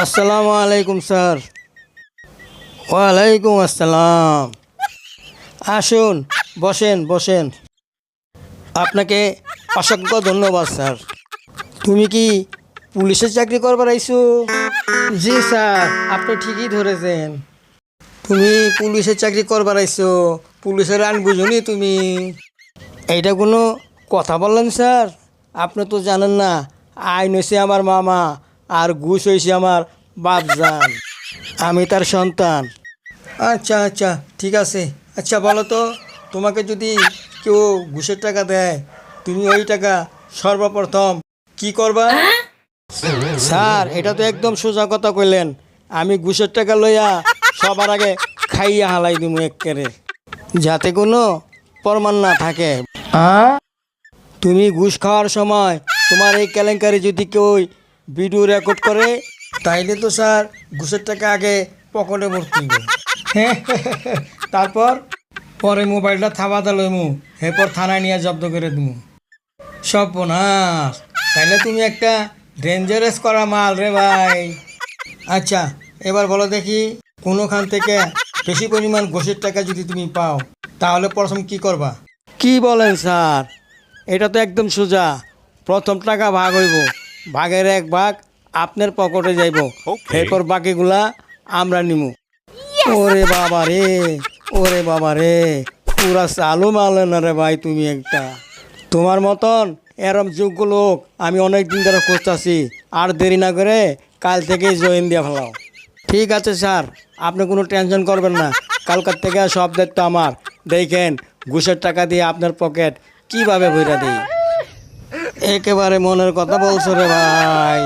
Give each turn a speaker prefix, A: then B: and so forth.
A: আসসালামু আলাইকুম স্যার। ওয়ালাইকুম আসসালাম। আসুন, বসেন বসেন। আপনাকে অসংখ্য ধন্যবাদ স্যার। তুমি কি পুলিশের চাকরি করবার আইছো? জি স্যার, আপনি ঠিকই ধরেছেন। তুমি পুলিশের চাকরি করবার আইছো, পুলিশের আইন বুঝুনি তুমি? এইটা কোনো কথা বললেন স্যার? আপনি তো জানেন না, আইন হয়েছে আমার মামা আর ঘুষ হয়েছে আমার বাপজান। আমি তার সন্তান। আচ্ছা আচ্ছা, ঠিক আছে। আচ্ছা বলো তো, তোমাকে যদি কেউ ঘুষের টাকা দেয়, তুমি ওই টাকা সর্বপ্রথম কি করবা? স্যার, এটা তো একদম সোজা কথা কইলেন। আমি ঘুষের টাকা লইয়া সবার আগে খাইয়া হালাই দিমু এক্কেরে, যাতে কোনো প্রমাণ না থাকে। তুমি ঘুষ খাওয়ার সময় তোমার এই কেলেঙ্কারি যদি কেউ ভিডিও রেকর্ড করে, তাইলে তো স্যার ঘুষের টাকা আগে পকেটে ভর্তি হইব। তারপর পরে মোবাইলটা থাবাতে লইমু, এরপর থানায় নিয়ে জব্দ করে দিমু। সর্বনাশ, তাইলে তুমি একটা ডেঞ্জারাস করা মাল রে ভাই। আচ্ছা, এবার বলো দেখি, কোনোখান থেকে বেশি পরিমাণ ঘুষের টাকা যদি তুমি পাও, তাহলে প্রথম কি করবা? কি বলেন স্যার? এটা তো একদম সোজা। প্রথম টাকা ভাগ হইব, ভাগের এক ভাগ আপনার পকেটে যাইব, এরপর বাকিগুলা আমরা নিমু। ওরে বাবা রে, ওরে বাবা রে, পুরা চালু মারলে না রে ভাই তুমি একটা। তোমার মতন এরম যোগ্য লোক আমি অনেক দিন ধরে খুঁজতেছি। আর দেরি না করে কাল থেকেই জয়েন দিয়ে ফেলাও। ঠিক আছে স্যার, আপনি কোনো টেনশন করবেন না। কালকার থেকে সব দায়িত্ব আমার। দেখেন ঘুষের টাকা দিয়ে আপনার পকেট কিভাবে ভইরা দেই। একেবারে মনের কথা বলছো রে ভাই।